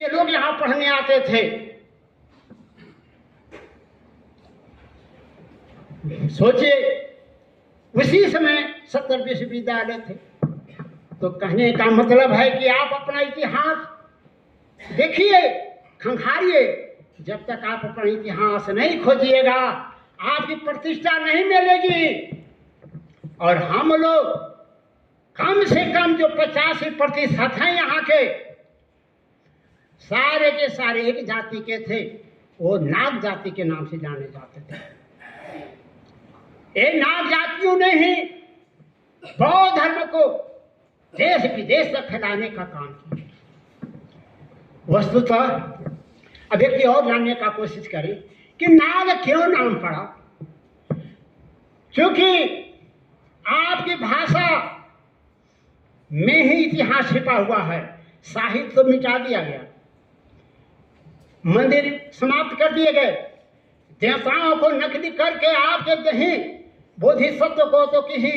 ये लोग यहाँ पढ़ने आते थे। सोचिए उसी समय 70 विश्वविद्यालय थे। तो कहने का मतलब है कि आप अपना इतिहास देखिए, खंखारिए। जब तक आप अपना इतिहास नहीं खोजिएगा आपकी प्रतिष्ठा नहीं मिलेगी। और हम लोग कम से कम जो 85% हैं यहाँ के, सारे के सारे एक जाति के थे। वो नाग जाति के नाम से जाने जाते थे। ये नाग जातियों ने ही बौद्ध धर्म को देश विदेश तक फैलाने का काम किया। वस्तुतः अब एक और जानने का कोशिश करें कि नाग क्यों नाम पड़ा। क्योंकि आपकी भाषा में ही इतिहास छिपा हुआ है। साहित्य तो मिटा दिया गया, मंदिर समाप्त कर दिए गए, देवताओं को नकली करके आपके कहीं बोधिसत्व को तो किसी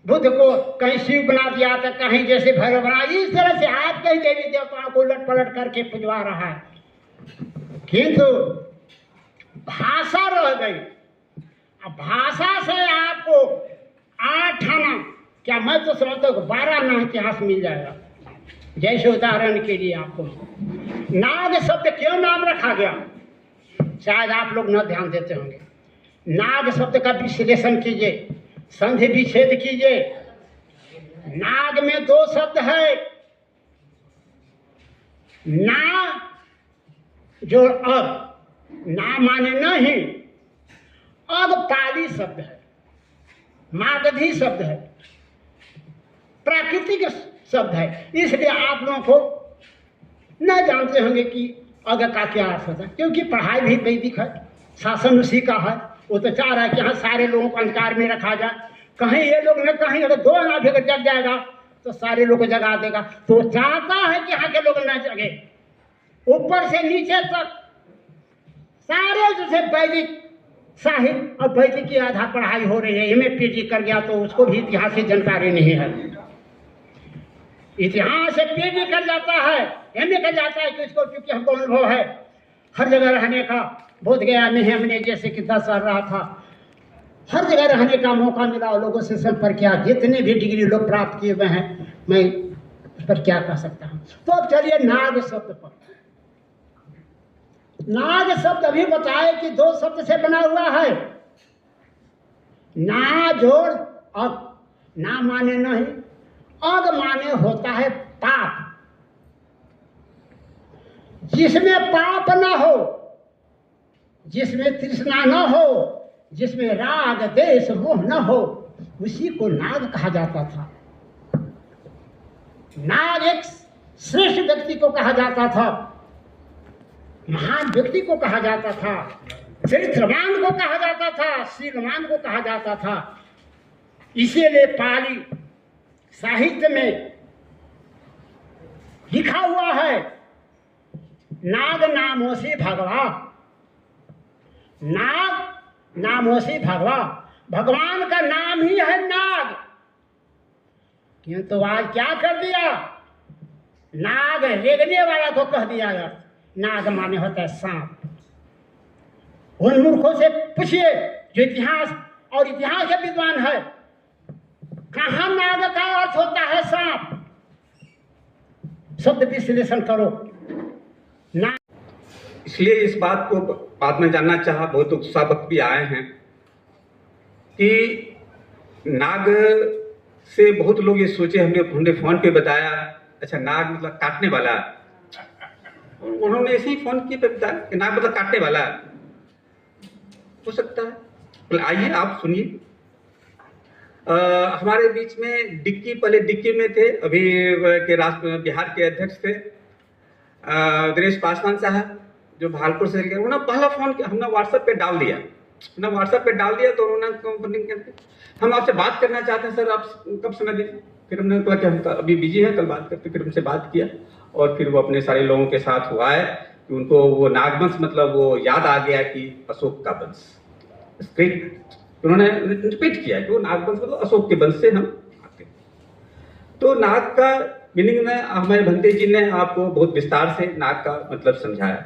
बुद्ध को कहीं शिव बना दिया, तो कहीं जैसे भैरव बना। इस तरह से आपके ही देवी देवताओं को उलट पलट करके पुजवा रहा है। किंतु भाषा रह गई। अब भाषा से आपको 8 आना, क्या मैं तो समझता हूँ 12 आना इतिहास मिल जाएगा। जैसे उदाहरण के लिए आपको नाग शब्द क्यों नाम रखा गया, शायद आप लोग न ध्यान देते होंगे। नाग शब्द का विश्लेषण कीजिए, संधि विच्छेद कीजिए। नाग में 2 शब्द है। ना जो अग, ना माने नहीं, अग पाली शब्द है, मागधी शब्द है, प्राकृतिक शब्द है। इसलिए आप लोगों को न जानते होंगे कि अग का क्या अर्थ होता है, क्योंकि पढ़ाई भी वैदिक है, शासन उसी का है। वो तो चाह रहा है कि हाँ सारे लोगों को अंधकार में रखा जाए। कहीं ये लोग न कहीं अगर 2 आना भी अगर जग जाएगा तो सारे लोग को जगा देगा। तो चाहता है कि यहाँ के लोग न जगे। ऊपर से नीचे तक सारे जैसे वैदिक साहित्य और वैदिक की आधा पढ़ाई हो रही है। MA PhD कर गया तो उसको भी इतिहास की जानकारी नहीं है। इतिहास से PhD कर जाता है, MA कर जाता है कि उसको, क्योंकि हमको अनुभव है हर जगह रहने का। बोध गया में हमने जैसे कि 10 साल रहा था, हर जगह रहने का मौका मिला और लोगों से संपर्क किया। जितने भी डिग्री लोग प्राप्त किए हुए हैं, मैं उस पर क्या कह सकता हूँ। तो अब चलिए नाग शब्द पर। नाग शब्द अभी बताए कि 2 शब्द से बना हुआ है। ना जोड़ अग, ना माने नहीं, अग माने होता है पाप। जिसमें पाप ना हो, जिसमें तृष्णा न हो, जिसमें राग देश मोह न हो, उसी को नाग कहा जाता था। नाग एक श्रेष्ठ व्यक्ति को कहा जाता था, महान व्यक्ति को कहा जाता था, चरित्रवान को कहा जाता था, शीलवान को कहा जाता था। इसीलिए पाली साहित्य में लिखा हुआ है, नाग नामों से भगवा। नाग नामों से भगवा, भगवान का नाम ही है नाग। किंतु आज क्या कर दिया, नाग रेगने वाला को कह दिया यार। नाग माने होता है सांप। उन मूर्खों से पूछिए जो इतिहास और इतिहास के विद्वान है, कहाँ नाग का अर्थ होता है सांप। शब्द विश्लेषण करो। इसलिए इस बात को बाद में जानना चाहा, बहुत उत्साहक भी आए हैं कि नाग से बहुत लोग ये सोचे, हमने फोन पे बताया अच्छा नाग मतलब काटने वाला। उन्होंने ऐसे ही फोन किए पे बताया कि नाग मतलब काटने वाला हो सकता है। तो आइए आप सुनिए। हमारे बीच में डिक्की, पहले डिक्की में थे, अभी के बिहार के अध्यक्ष थे दिनेश पासवान साहब, जो भागलपुर से। उन्होंने पहला फोन हमने व्हाट्सएप पे डाल दिया, तो उन्होंने हम आपसे बात करना चाहते हैं सर, आप कब समय दीजिए। फिर हमने कहा कि हम अभी बिजी हैं, कल बात करते। फिर उनसे बात किया और फिर वो अपने सारे लोगों के साथ हुआ है कि उनको वो नागवंश मतलब वो याद आ गया कि अशोक का वंश। उन्होंने रिपीट किया कि वो नागवंश मतलब अशोक के वंश से हम आते हैं। तो नाग का मीनिंग में हमारे भंते जी ने आपको बहुत विस्तार से नाग का मतलब समझाया।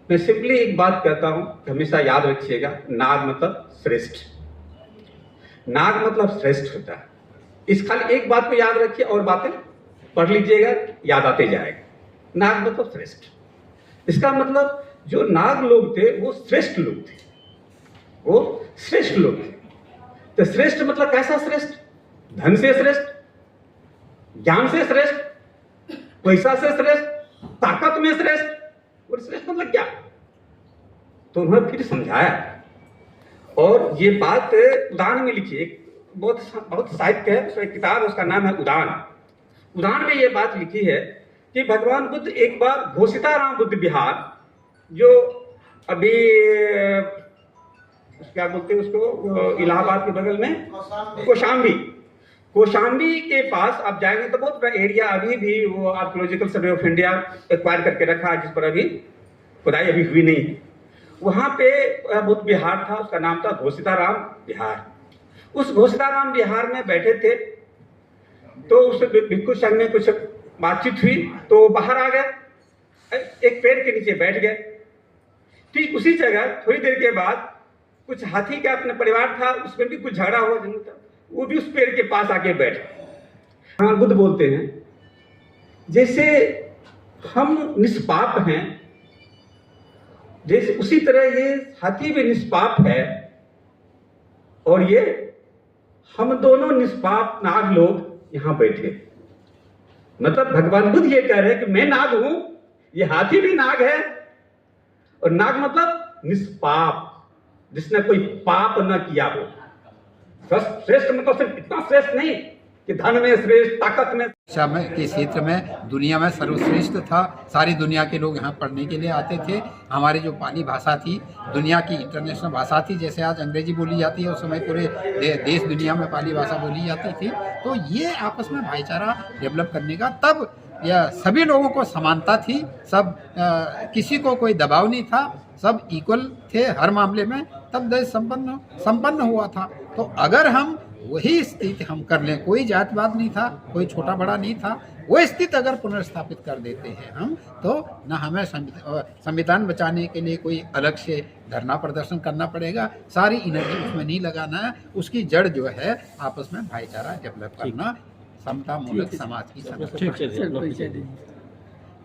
मैं सिंपली एक बात कहता हूँ, हमेशा याद रखिएगा, नाग मतलब श्रेष्ठ। नाग मतलब श्रेष्ठ होता है। इस खाली एक बात को याद रखिए और बातें पढ़ लीजिएगा, याद आते जाएगा। नाग मतलब श्रेष्ठ, इसका मतलब जो नाग लोग थे वो श्रेष्ठ लोग थे, वो श्रेष्ठ लोग थे। तो श्रेष्ठ मतलब कैसा श्रेष्ठ? धन से श्रेष्ठ, ज्ञान से श्रेष्ठ, पैसा से श्रेष्ठ, ताकत में श्रेष्ठ। और श्रेष्ठ मतलब क्या? तो उन्होंने फिर समझाया और ये बात उदान में लिखी। एक बहुत साहित्य है, उसका एक किताब, उसका नाम है उदान। उदान में ये बात लिखी है कि भगवान बुद्ध एक बार घोषिताराम बुद्ध विहार, जो अभी क्या बोलते हैं उसको, इलाहाबाद के बगल में कौशाम्बी के पास आप जाएंगे तो बहुत बड़ा एरिया अभी भी वो archaeological survey of India acquire करके रखा है, जिस पर अभी खुदाई अभी हुई नहीं है। वहां पे बुद्ध विहार था, उसका नाम था घोषिताराम विहार। उस घोषिताराम विहार में बैठे थे तो उस भिक्षु संघ में कुछ बातचीत हुई तो बाहर आ गए, एक पेड़ के नीचे बैठ गए। ठीक उसी जगह थोड़ी देर के बाद कुछ हाथी का अपना परिवार था, उसमें भी कुछ झगड़ा हुआ, वो भी उस पेड़ के पास आके बैठे। हाँ, बुद्ध बोलते हैं जैसे हम निष्पाप हैं, जैसे उसी तरह ये हाथी भी निष्पाप है और ये हम दोनों निष्पाप नाग लोग यहां बैठे। मतलब भगवान बुद्ध ये कह रहे हैं कि मैं नाग हूं, ये हाथी भी नाग है। और नाग मतलब निष्पाप, जिसने कोई पाप न किया हो। श्रेष्ठ मतलब सिर्फ इतना श्रेष्ठ नहीं कि धन में श्रेष्ठ, ताकत में, शिक्षा में के क्षेत्र में दुनिया में सर्वश्रेष्ठ था। सारी दुनिया के लोग यहाँ पढ़ने के लिए आते थे। हमारी जो पाली भाषा थी, दुनिया की इंटरनेशनल भाषा थी। जैसे आज अंग्रेजी बोली जाती है, उस समय पूरे देश दुनिया में पाली भाषा बोली जाती थी। तो ये आपस में भाईचारा डेवलप करने का, तब यह सभी लोगों को समानता थी, सब किसी को कोई दबाव नहीं था, सब इक्वल थे हर मामले में। तब देश संपन्न हुआ था। तो अगर हम वही स्थिति हम कर लें, कोई जातवाद नहीं था, कोई छोटा बड़ा नहीं था, वो स्थिति अगर पुनर्स्थापित कर देते हैं हम, तो न हमें संविधान बचाने के लिए कोई अलग से धरना प्रदर्शन करना पड़ेगा। सारी एनर्जी उसमें नहीं लगाना है। उसकी जड़ जो है आपस में भाईचारा डेवलप करना, समता मूलक समाज की समस्या।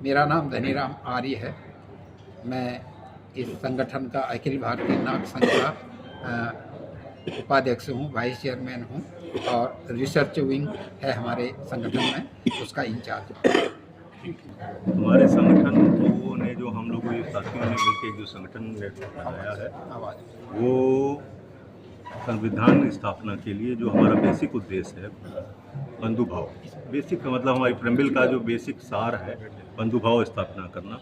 मेरा नाम धनीराम आर्य है। मैं इस संगठन का, अखिल भारतीय नाग संघ का उपाध्यक्ष हूँ, वाइस चेयरमैन हूँ, और रिसर्च विंग है हमारे संगठन में, उसका इंचार्ज। हमारे संगठन लोगों ने, जो हम लोगों के साथियों ने मिलकर जो संगठन बनाया है, वो संविधान स्थापना के लिए जो हमारा बेसिक उद्देश्य है, बंधुभाव, बेसिक मतलब हमारी प्रेम्बिल का जो बेसिक सार है, बंधुभाव स्थापना करना,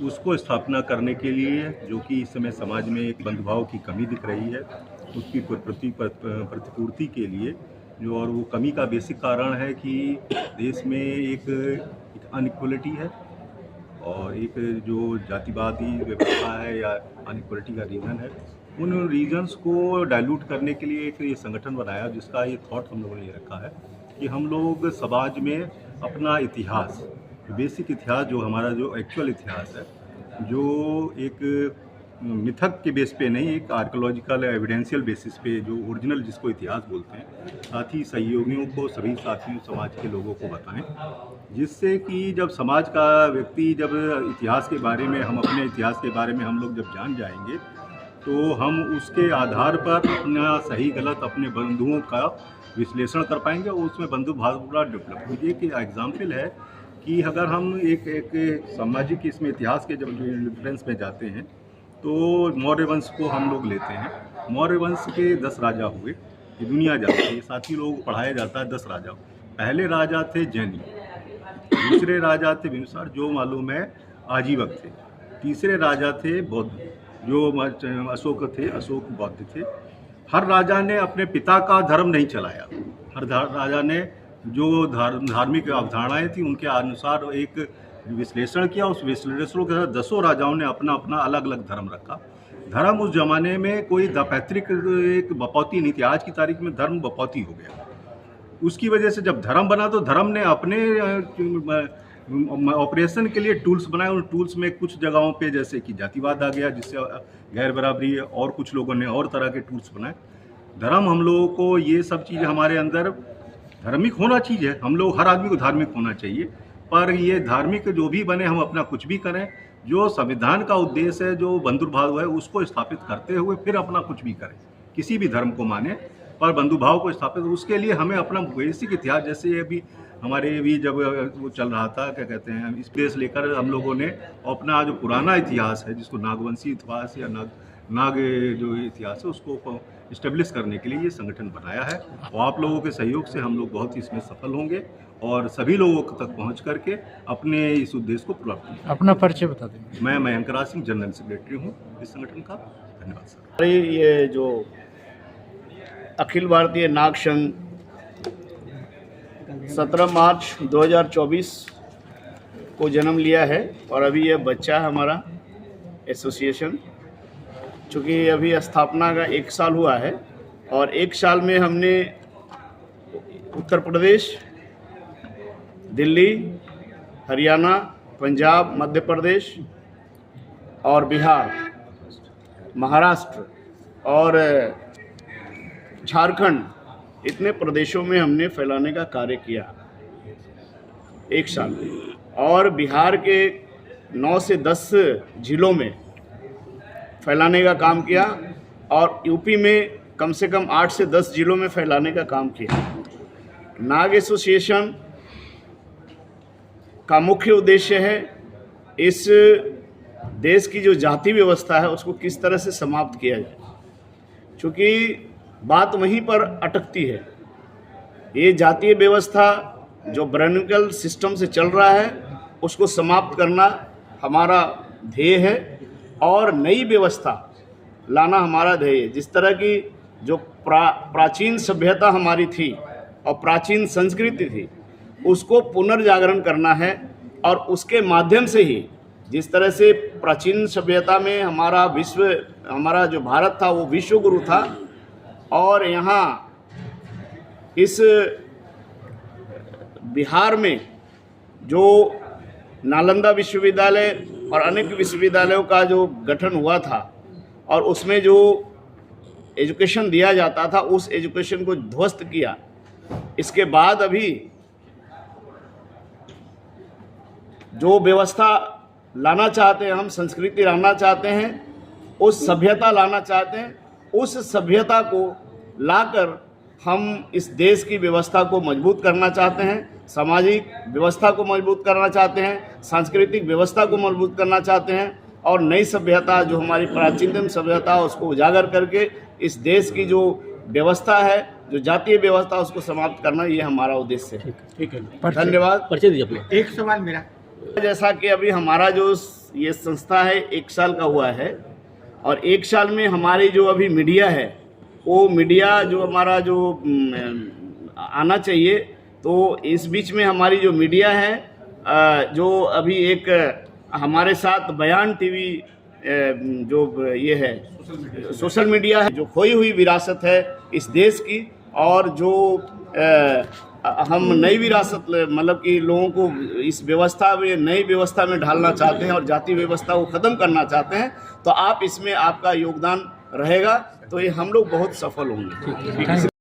उसको स्थापना करने के लिए, जो कि इस समय समाज में एक बंधुभाव की कमी दिख रही है, उसकी प्रतिपूर्ति के लिए जो, और वो कमी का बेसिक कारण है कि देश में एक अनइक्वलिटी है और एक जो जातिवादी व्यवस्था है या अनइक्वलिटी का रीजन है। उन रीजन्स को डाइल्यूट करने के लिए एक ये संगठन बनाया, जिसका ये थॉट हम लोगों ने रखा है कि हम लोग समाज में अपना इतिहास, बेसिक इतिहास, जो हमारा जो एक्चुअल इतिहास है, जो एक मिथक के बेस पे नहीं, एक आर्कियोलॉजिकल एविडेंशियल बेसिस पे, जो ओरिजिनल जिसको इतिहास बोलते हैं, साथ ही सहयोगियों को, सभी साथियों, समाज के लोगों को बताएं, जिससे कि जब समाज का व्यक्ति, जब इतिहास के बारे में, हम अपने इतिहास के बारे में हम लोग जब जान जाएंगे, तो हम उसके आधार पर अपना सही गलत, अपने बंधुओं का विश्लेषण कर पाएंगे और उसमें बंधु भाव पूरा डेवलप हो। एक एग्जाम्पल है कि अगर हम एक सामाजिक इसमें इतिहास के जब रेफरेंस में जाते हैं, तो मौर्य वंश को हम लोग लेते हैं। मौर्य वंश के 10 राजा हुए, ये दुनिया जाती है, साथी लोग पढ़ाया जाता है 10 राजा। पहले राजा थे जैनी, दूसरे राजा थे बिम्बिसार, जो मालूम है आजीवक थे, तीसरे राजा थे बौद्ध, जो अशोक थे, अशोक बौद्ध थे। हर राजा ने अपने पिता का धर्म नहीं चलाया, हर राजा ने जो धार्मिक अवधारणाएं थी उनके अनुसार एक विश्लेषण किया। उस विश्लेषण के साथ 10 राजाओं ने अपना अपना अलग अलग धर्म रखा। धर्म उस जमाने में कोई पैतृक एक बपौती नहीं थी। आज की तारीख में धर्म बपौती हो गया। उसकी वजह से जब धर्म बना तो धर्म ने अपने ऑपरेशन के लिए टूल्स बनाए। उन टूल्स में कुछ जगहों पे जैसे कि जातिवाद आ गया, जिससे गैर बराबरी है, और कुछ लोगों ने और तरह के टूल्स बनाए। धर्म हम लोगों को ये सब चीज़ें हमारे अंदर धार्मिक होना चाहिए, हम लोग हर आदमी को धार्मिक होना चाहिए, पर ये धार्मिक जो भी बने हम अपना कुछ भी करें, जो संविधान का उद्देश्य है, जो बंधुभाव है, उसको स्थापित करते हुए फिर अपना कुछ भी करें। किसी भी धर्म को माने पर बंधुभाव को स्थापित, उसके लिए हमें अपना बेसिक इतिहास, जैसे ये भी हमारे भी जब वो चल रहा था, क्या कहते हैं, इस देश लेकर हम लोगों ने अपना जो पुराना इतिहास है, जिसको नागवंशी इतिहास या नाग जो इतिहास है, उसको इस्टेब्लिश करने के लिए ये संगठन बनाया है। और आप लोगों के सहयोग से हम लोग बहुत ही इसमें सफल होंगे और सभी लोगों तक पहुंच करके अपने इस उद्देश्य को पूरा करेंगे। अपना परिचय बता दें। मैं मयंक राज सिंह, जनरल सेक्रेटरी हूँ इस संगठन का। धन्यवाद सर। ये जो अखिल भारतीय नाग संघ 17 मार्च 2024 को जन्म लिया है और अभी ये बच्चा है हमारा एसोसिएशन। चूँकि अभी स्थापना का 1 साल हुआ है और 1 साल में हमने उत्तर प्रदेश, दिल्ली, हरियाणा, पंजाब, मध्य प्रदेश और बिहार, महाराष्ट्र और झारखंड, इतने प्रदेशों में हमने फैलाने का कार्य किया 1 साल में। और बिहार के 9 से 10 जिलों में फैलाने का काम किया और यूपी में कम से कम 8 से 10 जिलों में फैलाने का काम किया। नाग एसोसिएशन का मुख्य उद्देश्य है इस देश की जो जाति व्यवस्था है उसको किस तरह से समाप्त किया जाए, क्योंकि बात वहीं पर अटकती है। ये जातीय व्यवस्था जो ब्राह्मणिकल सिस्टम से चल रहा है उसको समाप्त करना हमारा ध्येय है और नई व्यवस्था लाना हमारा ध्येय है। जिस तरह की जो प्राचीन सभ्यता हमारी थी और प्राचीन संस्कृति थी उसको पुनर्जागरण करना है और उसके माध्यम से ही, जिस तरह से प्राचीन सभ्यता में हमारा जो भारत था वो विश्व गुरु था और यहाँ इस बिहार में जो नालंदा विश्वविद्यालय और अनेक विश्वविद्यालयों का जो गठन हुआ था और उसमें जो एजुकेशन दिया जाता था उस एजुकेशन को ध्वस्त किया। इसके बाद अभी जो व्यवस्था लाना चाहते हैं हम, संस्कृति लाना चाहते हैं, उस सभ्यता लाना चाहते हैं, उस सभ्यता को लाकर हम इस देश की व्यवस्था को मजबूत करना चाहते हैं, सामाजिक व्यवस्था को मजबूत करना चाहते हैं, सांस्कृतिक व्यवस्था को मजबूत करना चाहते हैं और नई सभ्यता जो हमारी प्राचीनतम सभ्यता उसको उजागर करके इस देश की जो व्यवस्था है, जो जातीय व्यवस्था, उसको समाप्त करना, ये हमारा उद्देश्य है। ठीक है, धन्यवाद। परिचय दीजिए अपना। एक सवाल मेरा, जैसा कि अभी हमारा जो ये संस्था है 1 साल का हुआ है और 1 साल में हमारी जो अभी मीडिया है वो मीडिया जो हमारा जो आना चाहिए, तो इस बीच में हमारी जो मीडिया है जो अभी एक हमारे साथ बयान टीवी जो ये है सोशल मीडिया है, जो खोई हुई विरासत है इस देश की और जो हम नई विरासत मतलब कि लोगों को इस व्यवस्था में, नई व्यवस्था में ढालना चाहते हैं और जाति व्यवस्था को ख़त्म करना चाहते हैं, तो आप इसमें आपका योगदान रहेगा तो ये हम लोग बहुत सफल होंगे।